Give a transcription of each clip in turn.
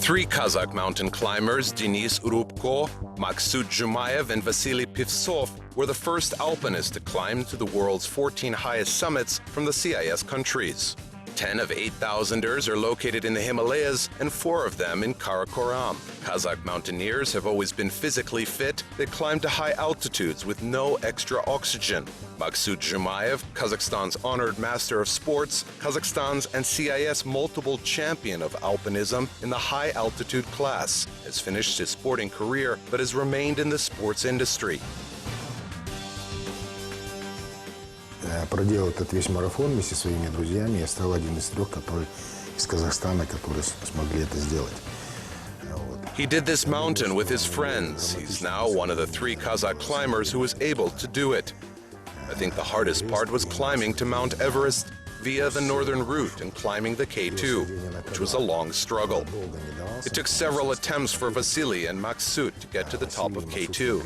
Three Kazakh mountain climbers, Denis Urubko, Maksut Zhumayev, and Vasily Pivtsov, were the first alpinists to climb to the world's 14 highest summits from the CIS countries. 10 of 8,000ers are located in the Himalayas, and 4 of them in Karakoram. Kazakh mountaineers have always been physically fit. They climb to high altitudes with no extra oxygen. Maksut Zhumayev, Kazakhstan's honored master of sports, Kazakhstan's and CIS multiple champion of alpinism in the high-altitude class, has finished his sporting career but has remained in the sports industry. Проделал этот весь марафон вместе со своими друзьями. Я стал один из 3, которые из Казахстана, которые смогли это сделать. He did this mountain with his friends. He's now one of the 3 Kazakh climbers who was able to do it. I think the hardest part was climbing to Mount Everest via the northern route and climbing the K2, which was a long struggle. It took several attempts for Vasily and Maksut to get to the top of K2.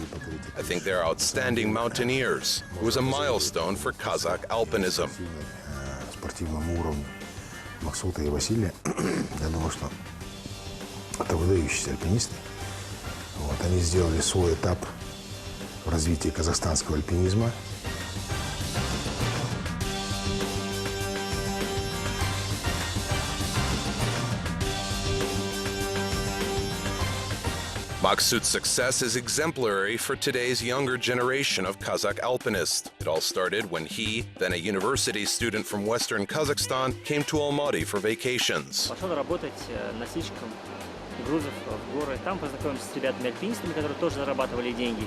I think they're outstanding mountaineers. It was a milestone for Kazakh alpinism. Спортивному уровню Максута и Василия, я думаю, что это выдающиеся альпинисты. Они сделали свой этап в развитии казахстанского альпинизма. Maksut's success is exemplary for today's younger generation of Kazakh alpinists. It all started when he, then a university student from western Kazakhstan, came to Almaty for vacations. Пошел работать носильщиком грузов в горы. Там познакомился с ребятами-альпинистами, которые тоже зарабатывали деньги.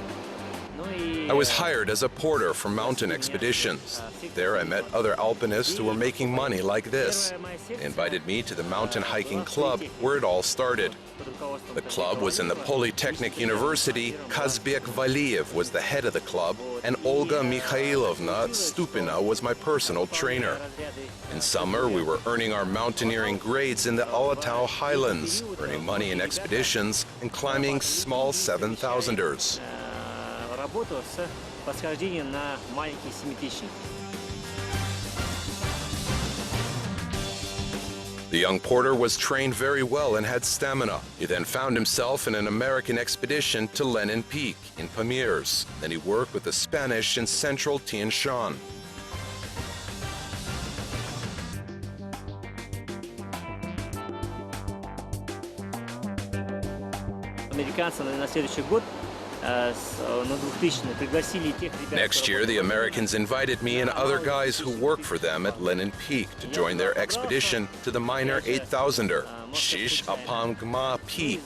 I was hired as a porter for mountain expeditions. There I met other alpinists who were making money like this. They invited me to the mountain hiking club where it all started. The club was in the Polytechnic University. Kazbek Valiev was the head of the club, and Olga Mikhailovna Stupina was my personal trainer. In summer, we were earning our mountaineering grades in the Alatau highlands, earning money in expeditions, and climbing small 7,000ers. Работу с восхождением на маленький 7000. The young porter was trained very well and had stamina. He then found himself in an American expedition to Lenin Peak in Pamirs. Then he worked with the Spanish in central Tian Shan. Американцы на следующий год. Next year, the Americans invited me and other guys who work for them at Lenin Peak to join their expedition to the minor 8,000er, Shish Apam Gma Peak.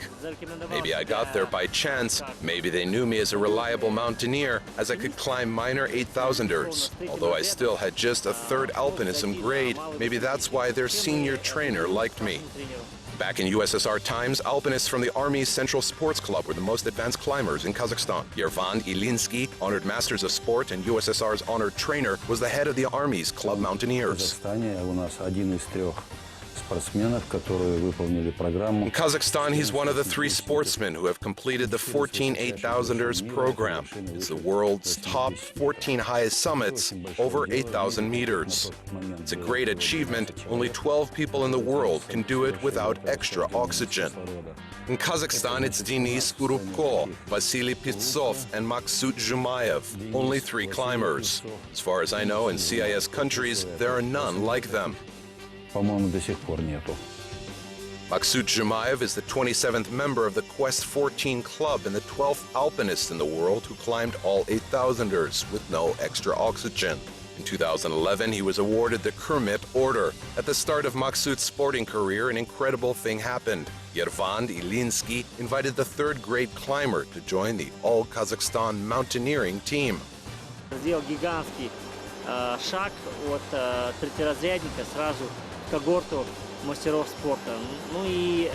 Maybe I got there by chance. Maybe they knew me as a reliable mountaineer, as I could climb minor 8,000ers. Although I still had just a 3rd alpinism grade, maybe that's why their senior trainer liked me. Back in USSR times, alpinists from the Army's Central Sports Club were the most advanced climbers in Kazakhstan. Yervan Ilinsky, honored Masters of Sport and USSR's honored trainer, was the head of the Army's Club Mountaineers. In Kazakhstan, he's one of the 3 sportsmen who have completed the 14 8,000ers program. It's the world's top 14 highest summits, over 8,000 meters. It's a great achievement. Only 12 people in the world can do it without extra oxygen. In Kazakhstan, it's Denis Urubko, Vasily Pivtsov, and Maksut Zhumayev, only 3 climbers. As far as I know, in CIS countries, there are none like them. Maksut Zhumayev is the 27th member of the Quest 14 club and the 12th alpinist in the world who climbed all 8,000ers with no extra oxygen. In 2011, he was awarded the Kermit Order. At the start of Maksut's sporting career, an incredible thing happened. Yervan Ilinsky invited the 3rd grade climber to join the All-Kazakhstan mountaineering team. Сделал гигантский шаг от третьеразрядника сразу в когорту мастеров спорта. Ну и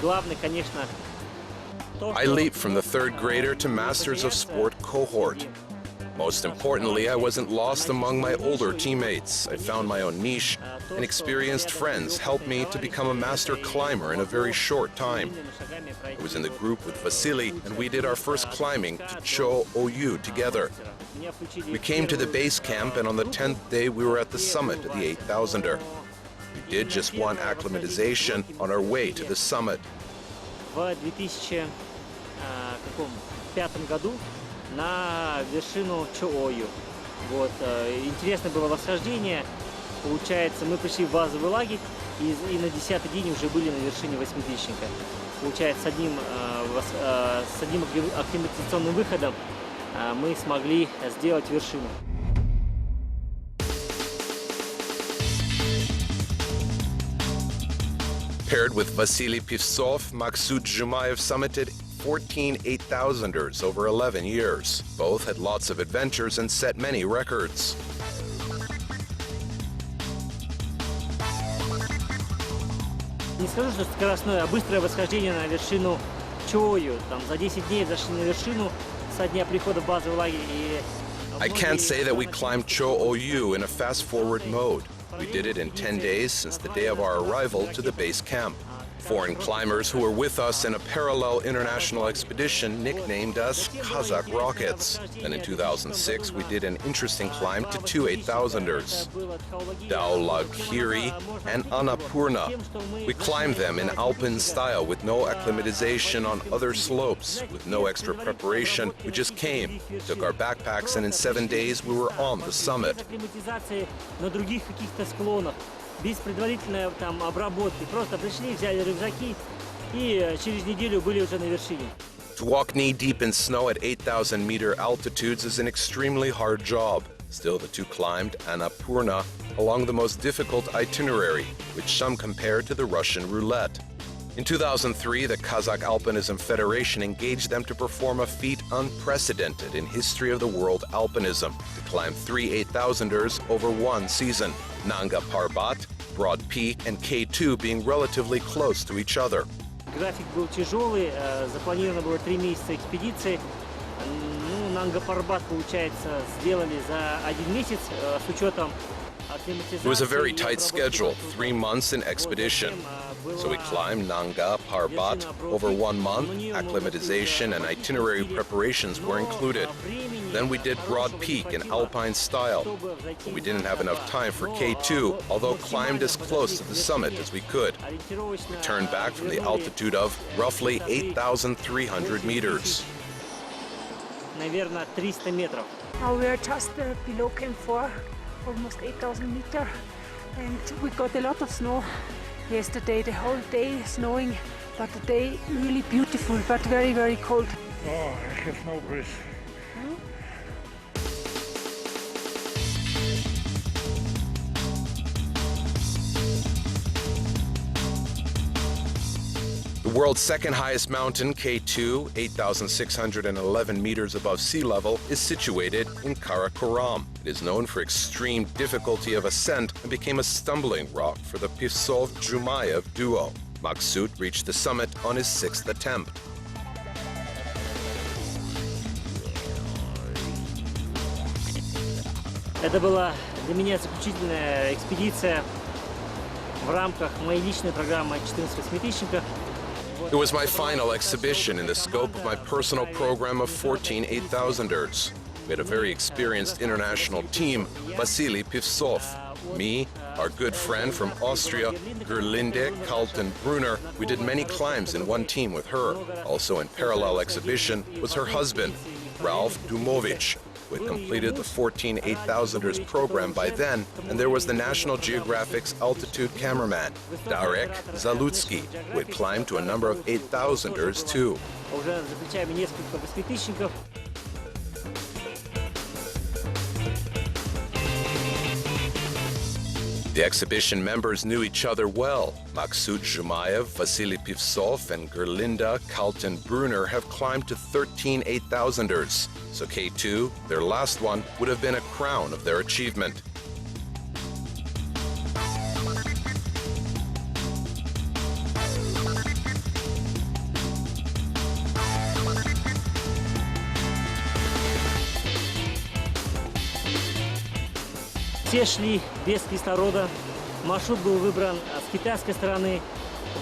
главное, конечно, I leaped from the 3rd grader to Masters of Sport cohort. Most importantly, I wasn't lost among my older teammates. I found my own niche, and experienced friends helped me to become a master climber in a very short time. I was in the group with Vasily, and we did our first climbing to Cho OU together. We came to the base camp, and on the 10th day, we were at the summit of the 8,000er. We did just one acclimatization on our way to the summit. в 2005 году на вершину Чоою. Вот. Интересное было восхождение. Получается, мы пришли в базовый лагерь и на 10-й день уже были на вершине 8000-ника. Получается, с одним акклиматизационным выходом мы смогли сделать вершину. Paired with Vasily Pivtsov, Maksut Zhumayev summited 14 8,000ers over 11 years. Both had lots of adventures and set many records. Не скажу, что скоростное, а быстрое восхождение на вершину Чою. Там за 10 дней зашли на вершину со дня прихода в базовый лагерь. I can't say that we climbed Cho-Oyu in a fast-forward mode. We did it in 10 days since the day of our arrival to the base camp. Foreign climbers who were with us in a parallel international expedition nicknamed us Kazakh Rockets. Then in 2006, we did an interesting climb to two 8,000ers, Daulaghiri and Annapurna. We climbed them in alpine style with no acclimatization on other slopes, with no extra preparation. We just came, took our backpacks, and in 7 days we were on the summit. Без предварительной там обработки. Просто пришли, взяли рюкзаки и через неделю были уже на вершине. To walk knee-deep in snow at 8,000-meter altitudes is an extremely hard job. Still, the two climbed Annapurna along the most difficult itinerary, which some compare to the Russian roulette. In 2003, the Kazakh Alpinism Federation engaged them to perform a feat unprecedented in history of the world alpinism, to climb 3 8,000ers over one season, Nanga Parbat, Broad Peak, and K2 being relatively close to each other. График был тяжелый, запланировано было 3 месяца экспедиции. Нанга Парбат, получается, сделали за 1 месяц с учетом. It was a very tight schedule, 3 months in expedition. So we climbed Nanga Parbat over 1 month. Acclimatization and itinerary preparations were included. Then we did Broad Peak in alpine style. But we didn't have enough time for K2, although climbed as close to the summit as we could. We turned back from the altitude of roughly 8,300 meters. Наверное, 300 метров. Now we are just below Camp 4, almost 8,000 meters, and we got a lot of snow yesterday, the whole day snowing, but the day really beautiful, but very, very cold. Oh, I have no breath. The world's second highest mountain, K2, 8,611 meters above sea level, is situated in Karakoram. It is known for extreme difficulty of ascent and became a stumbling rock for the Pivtsov-Zhumayev duo. Maksut reached the summit on his 6th attempt. Это была для меня заключительная экспедиция в рамках моей личной программы 14 8000-ников. It was my final exhibition in the scope of my personal program of 14 8,000ers. We had a very experienced international team, Vasily Pivtsov, me, our good friend from Austria, Gerlinde Kaltenbrunner. We did many climbs in one team with her. Also in parallel exhibition was her husband, Ralph Dumovich, who had completed the 14 8,000ers program by then, and there was the National Geographic's altitude cameraman, Darek Zalutsky, who had climbed to a number of 8,000ers too. Уже за плечами несколько 8000-ников. The exhibition members knew each other well. Maksut Zhumayev, Vasily Pivtsov, and Gerlinda Kaltenbrunner have climbed to 13 8,000ers. So K2, their last one, would have been a crown of their achievement. Все шли без кислорода. Маршрут был выбран с китайской стороны.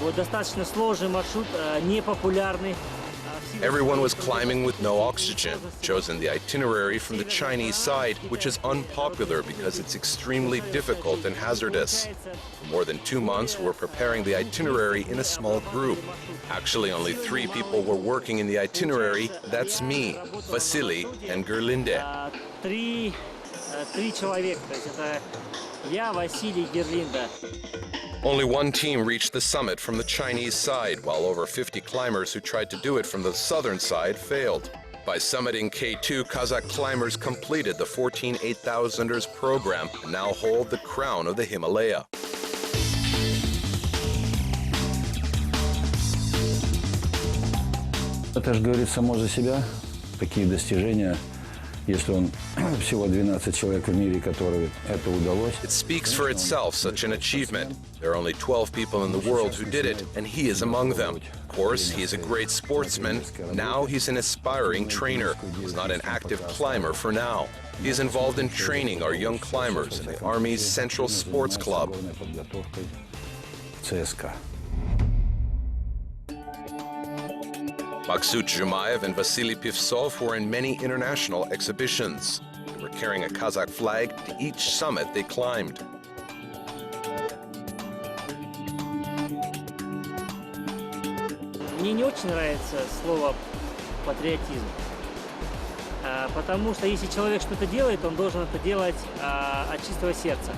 Вот, достаточно сложный маршрут, непопулярный. Everyone was climbing with no oxygen, chosen the itinerary from the Chinese side, which is unpopular because it's extremely difficult and hazardous. For more than 2 months, we were preparing the itinerary in a small group. Actually, only 3 people were working in the itinerary. That's me, Vasily, and Gerlinde. Три человека, то есть это я, Василий, Герлинда. Only one team reached the summit from the Chinese side, while over 50 climbers who tried to do it from the southern side failed. By summiting K2, Kazakh climbers completed the 14 8,000ers program and now hold the crown of the Himalaya. Это же говорит само за себя, такие достижения, если он всего 12 человек в мире, которым это удалось. It speaks for itself, such an achievement. There are only 12 people in the world who did it, and he is among them. Of course, he is a great sportsman. Now he's an aspiring trainer. He's not an active climber for now. He is involved in training our young climbers in the Army's Central Sports Club. ЦСКА. Maksut Zhumayev and Vasily Pivtsov were in many international exhibitions. They were carrying a Kazakh flag to each summit they climbed. Мне не очень нравится слово патриотизм, потому что если человек что-то делает, он должен это делать от чистого сердца.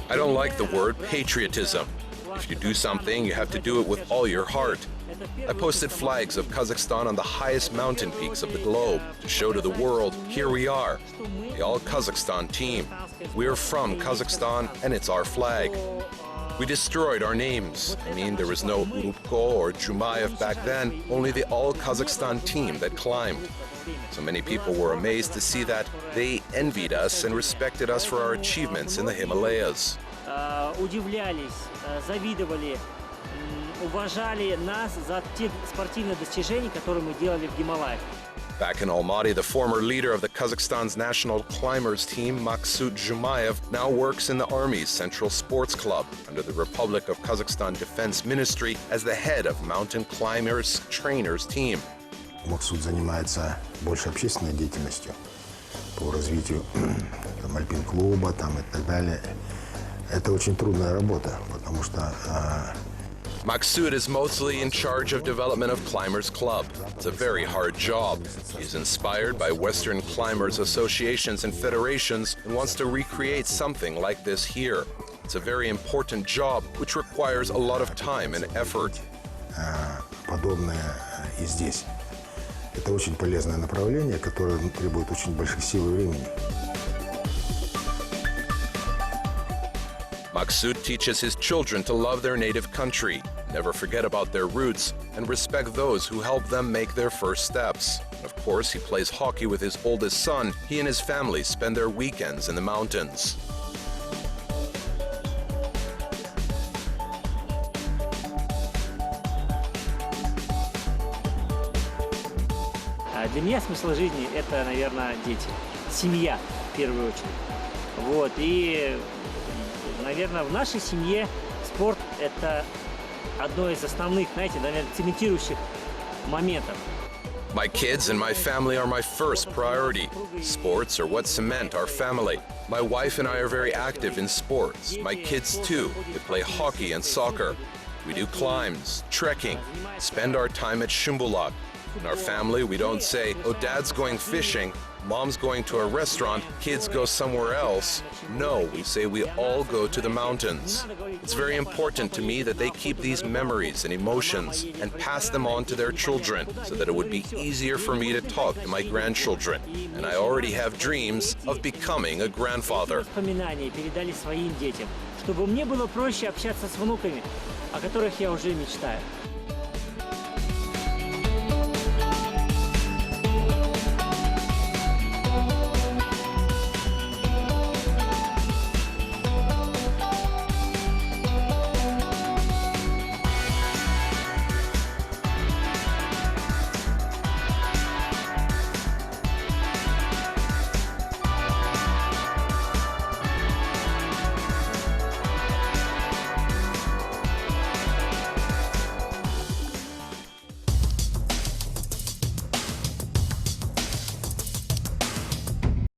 I don't like the word patriotism. If you do something, you have to do it with all your heart. I posted flags of Kazakhstan on the highest mountain peaks of the globe to show to the world, here we are, the all-Kazakhstan team. We are from Kazakhstan and it's our flag. We destroyed our names. I mean, there was no Urubko or Zhumayev back then, only the all-Kazakhstan team that climbed. So many people were amazed to see that. They envied us and respected us for our achievements in the Himalayas. Удивлялись, завидовали, уважали нас за те спортивные достижения, которые мы делали в Гималаях. Back in Almaty, the former leader of the Kazakhstan's national climbers team, Maksut Zhumayev, now works in the Army's Central Sports Club under the Republic of Kazakhstan Defense Ministry as the head of mountain climbers trainers team. Максут занимается больше общественной деятельностью по развитию альпин-клуба и так далее. Это очень трудная работа, потому что Maksut is mostly in charge of development of Climbers Club. It's a very hard job. He's inspired by Western climbers associations and federations and wants to recreate something like this here. It's a very important job which requires a lot of time and effort. Подобное и здесь. Это очень полезное направление, которое требует очень больших сил и времени. Maksut teaches his children to love their native country, never forget about their roots, and respect those who help them make their first steps. Of course, he plays hockey with his oldest son. He and his family spend their weekends in the mountains. Для меня смысл жизни – это, наверное, дети, семья в первую очередь. Вот, и, наверное, в нашей семье спорт – это одно из основных, знаете, наверное, цементирующих моментов. My kids and my family are my first priority. Sports are what cement our family. My wife and I are very active in sports. My kids too. They play hockey and soccer. We do climbs, trekking, spend our time at Shumbulak. In our family, we don't say, oh, dad's going fishing, mom's going to a restaurant, kids go somewhere else. No, we say we all go to the mountains. It's very important to me that they keep these memories and emotions and pass them on to their children so that it would be easier for me to talk to my grandchildren. And I already have dreams of becoming a grandfather. Воспоминания передали своим детям, чтобы мне было проще общаться с внуками, о которых я уже мечтаю.